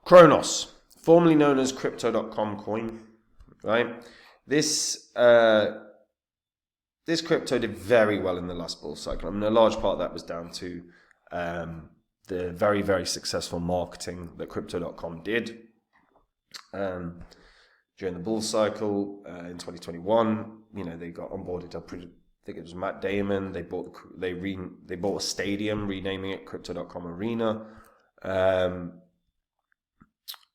Cronos, formerly known as Crypto.com coin, right? This crypto did very well in the last bull cycle. I mean, a large part of that was down to the very, very successful marketing that Crypto.com did during the bull cycle in 2021. You know, they got onboarded. I think it was Matt Damon. They bought a stadium, renaming it Crypto.com Arena.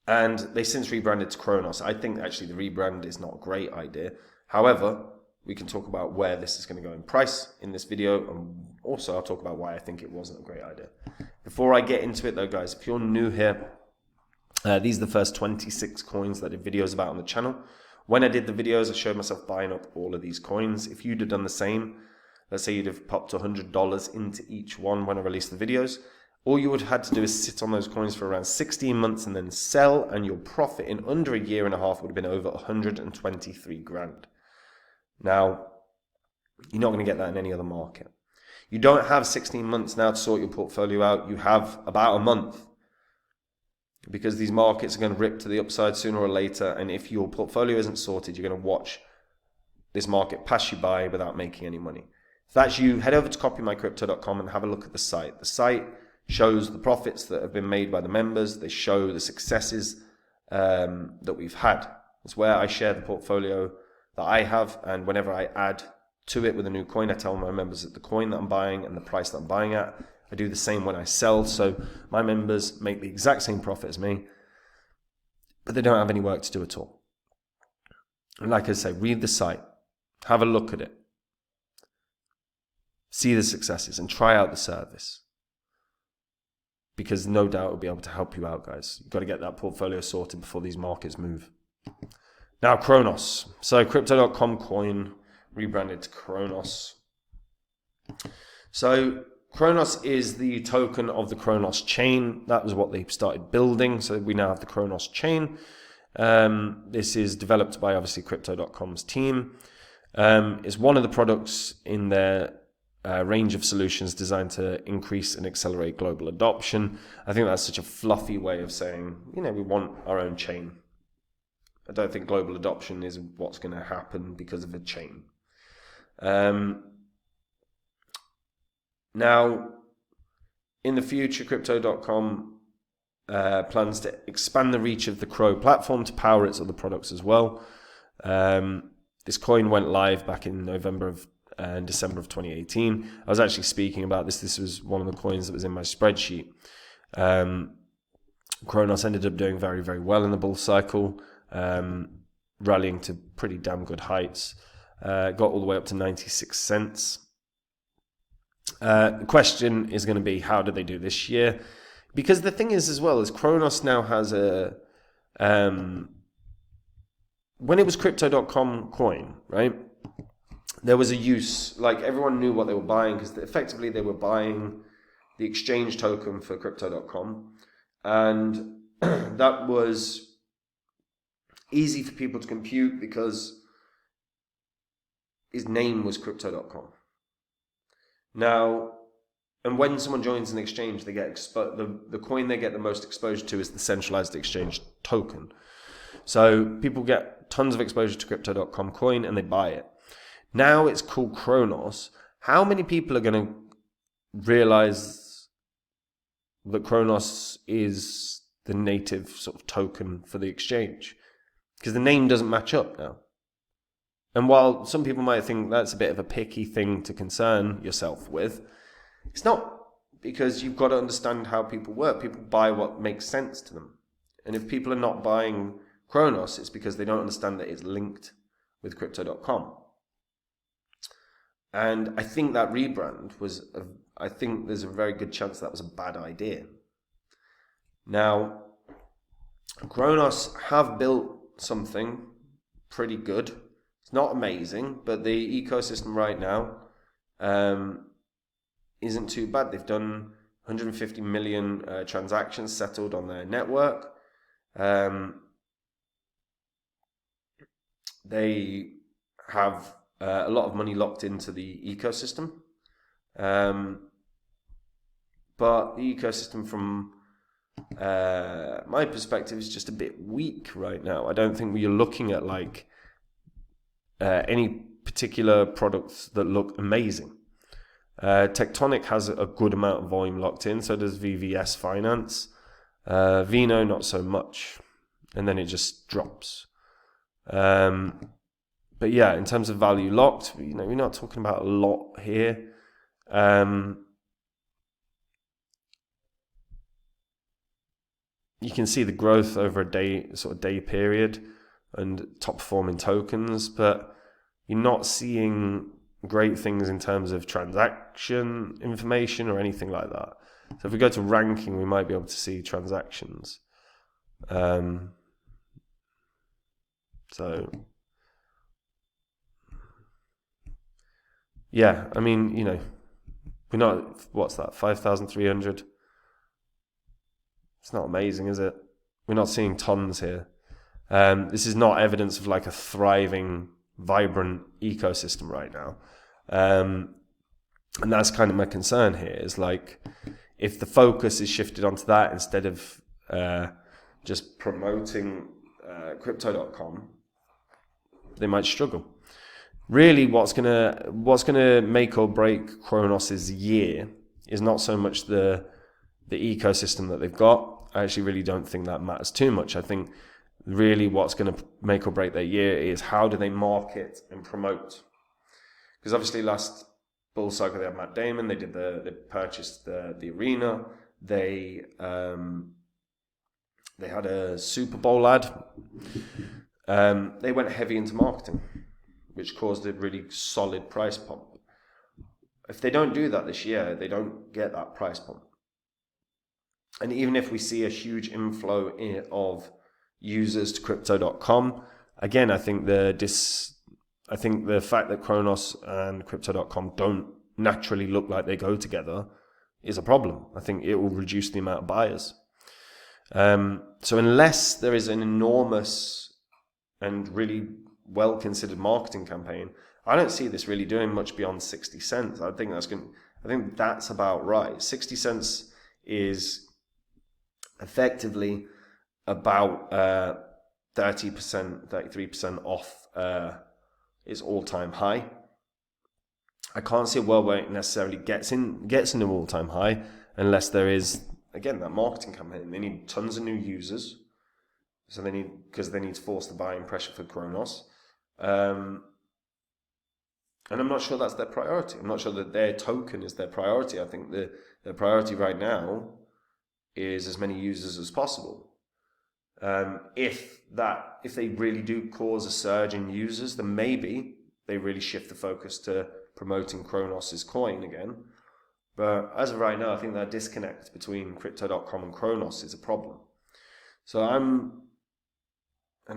And they since rebranded to Cronos. I think actually the rebrand is not a great idea. However, we can talk about where this is going to go in price in this video. And also I'll talk about why I think it wasn't a great idea. Before I get into it though, guys, if you're new here, these are the first 26 coins that I did videos about on the channel. When I did the videos, I showed myself buying up all of these coins. If you'd have done the same, let's say you'd have popped $100 into each one when I released the videos, all you would have had to do is sit on those coins for around 16 months and then sell, and your profit in under a year and a half would have been over 123 grand. Now, you're not going to get that in any other market. You don't have 16 months now to sort your portfolio out. You have about a month, because these markets are going to rip to the upside sooner or later. And if your portfolio isn't sorted, you're going to watch this market pass you by without making any money. If that's you, head over to copymycrypto.com and have a look at the site. The site shows the profits that have been made by the members. They show the successes that we've had. It's where I share the portfolio that I have, and whenever I add to it with a new coin, I tell my members that the coin that I'm buying and the price that I'm buying at. I do the same when I sell, so my members make the exact same profit as me, but they don't have any work to do at all. And like I say, read the site, have a look at it, see the successes, and try out the service. Because no doubt it'll be able to help you out, guys. You've got to get that portfolio sorted before these markets move. Now, Cronos. So, Crypto.com coin rebranded to Cronos. So, Cronos is the token of the Cronos chain. That was what they started building. So, we now have the Cronos chain. This is developed by, obviously, Crypto.com's team. It's one of the products in their range of solutions designed to increase and accelerate global adoption. I think that's such a fluffy way of saying, you know, we want our own chain. I don't think global adoption is what's going to happen because of a chain. Now, in the future, Crypto.com plans to expand the reach of the CRO platform to power its other products as well. This coin went live back in December of 2018. I was actually speaking about this. This was one of the coins that was in my spreadsheet. Cronos ended up doing very, very well in the bull cycle, rallying to pretty damn good heights. Got all the way up to 96 cents. The question is going to be, how did they do this year? Because the thing is, as well, is Cronos now has a... when it was Crypto.com coin, right? There was a use, like everyone knew what they were buying, because effectively they were buying the exchange token for Crypto.com. And that was easy for people to compute because his name was Crypto.com. Now, and when someone joins an exchange, they get the coin they get the most exposure to is the centralized exchange token. So people get tons of exposure to Crypto.com coin and they buy it. Now it's called Cronos. How many people are going to realize that Cronos is the native sort of token for the exchange? Because the name doesn't match up now. And while some people might think that's a bit of a picky thing to concern yourself with, it's not, because you've got to understand how people work. People buy what makes sense to them. And if people are not buying Cronos, it's because they don't understand that it's linked with Crypto.com. And I think that rebrand I think there's a very good chance that was a bad idea. Now, Cronos have built something pretty good. It's not amazing, but the ecosystem right now isn't too bad. They've done 150 million transactions settled on their network. They have a lot of money locked into the ecosystem. But the ecosystem, from my perspective is just a bit weak right now. I don't think we're looking at like any particular products that look amazing. Tectonic has a good amount of volume locked in, so does VVS Finance. Vino, not so much. And then it just drops. But yeah, in terms of value locked, we're not talking about a lot here. You can see the growth over a day period and top performing tokens, but you're not seeing great things in terms of transaction information or anything like that. So if we go to ranking, we might be able to see transactions. So yeah, I mean, we're not, what's that, 5,300? It's not amazing, is it? We're not seeing tons here. This is not evidence of like a thriving, vibrant ecosystem right now. And that's kind of my concern here, is like, if the focus is shifted onto that instead of just promoting crypto.com, they might struggle. Really, what's gonna make or break Cronos' year is not so much the ecosystem that they've got. I actually really don't think that matters too much. I think really what's going to make or break their year is how do they market and promote. Because obviously last bull cycle they had Matt Damon, they purchased the arena, they had a Super Bowl ad. They went heavy into marketing, which caused a really solid price pump. If they don't do that this year, they don't get that price pump. And even if we see a huge inflow of users to crypto.com, again, I think the fact that Cronos and crypto.com don't naturally look like they go together is a problem. I think it will reduce the amount of buyers. So unless there is an enormous and really well-considered marketing campaign, I don't see this really doing much beyond 60 cents. I think that's about right. 60 cents is effectively about 30%, 33% off its all-time high. I can't see a world where it necessarily gets into all-time high unless there is, again, that marketing campaign. They need tons of new users, so because they need to force the buying pressure for Cronos. And I'm not sure that's their priority. I'm not sure that their token is their priority. I think their priority right now is as many users as possible. If they really do cause a surge in users, then maybe they really shift the focus to promoting Cronos' coin again. But as of right now, I think that disconnect between crypto.com and Cronos is a problem. So I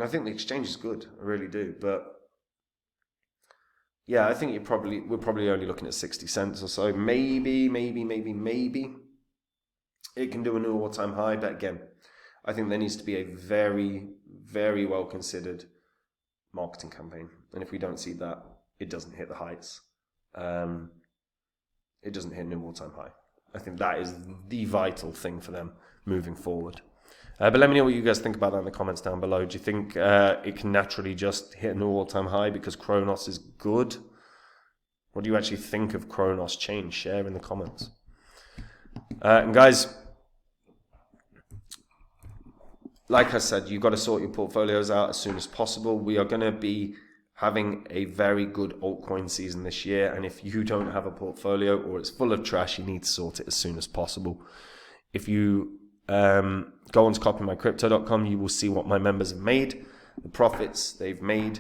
think the exchange is good, I really do. But yeah, I think we're probably only looking at 60 cents or so. Maybe it can do a new all-time high, but again, I think there needs to be a very, very well-considered marketing campaign. And if we don't see that, it doesn't hit the heights. It doesn't hit a new all-time high. I think that is the vital thing for them moving forward. But let me know what you guys think about that in the comments down below. Do you think it can naturally just hit a new all-time high because Cronos is good? What do you actually think of Cronos change? Share in the comments. And guys, like I said, you've got to sort your portfolios out as soon as possible. We are going to be having a very good altcoin season this year. And if you don't have a portfolio or it's full of trash, you need to sort it as soon as possible. If you go on to copymycrypto.com, you will see what my members have made, the profits they've made,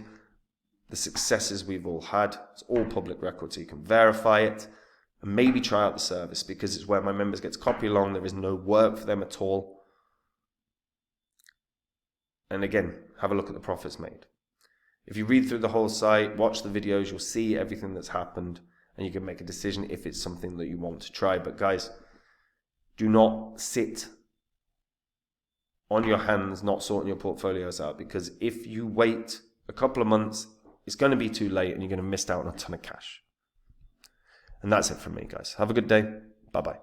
the successes we've all had. It's all public record, so you can verify it and maybe try out the service, because it's where my members get to copy along. There is no work for them at all. And again, have a look at the profits made. If you read through the whole site, watch the videos, you'll see everything that's happened, and you can make a decision if it's something that you want to try. But guys, do not sit on your hands not sorting your portfolios out, because if you wait a couple of months, it's going to be too late and you're going to miss out on a ton of cash. And that's it from me, guys. Have a good day. Bye-bye.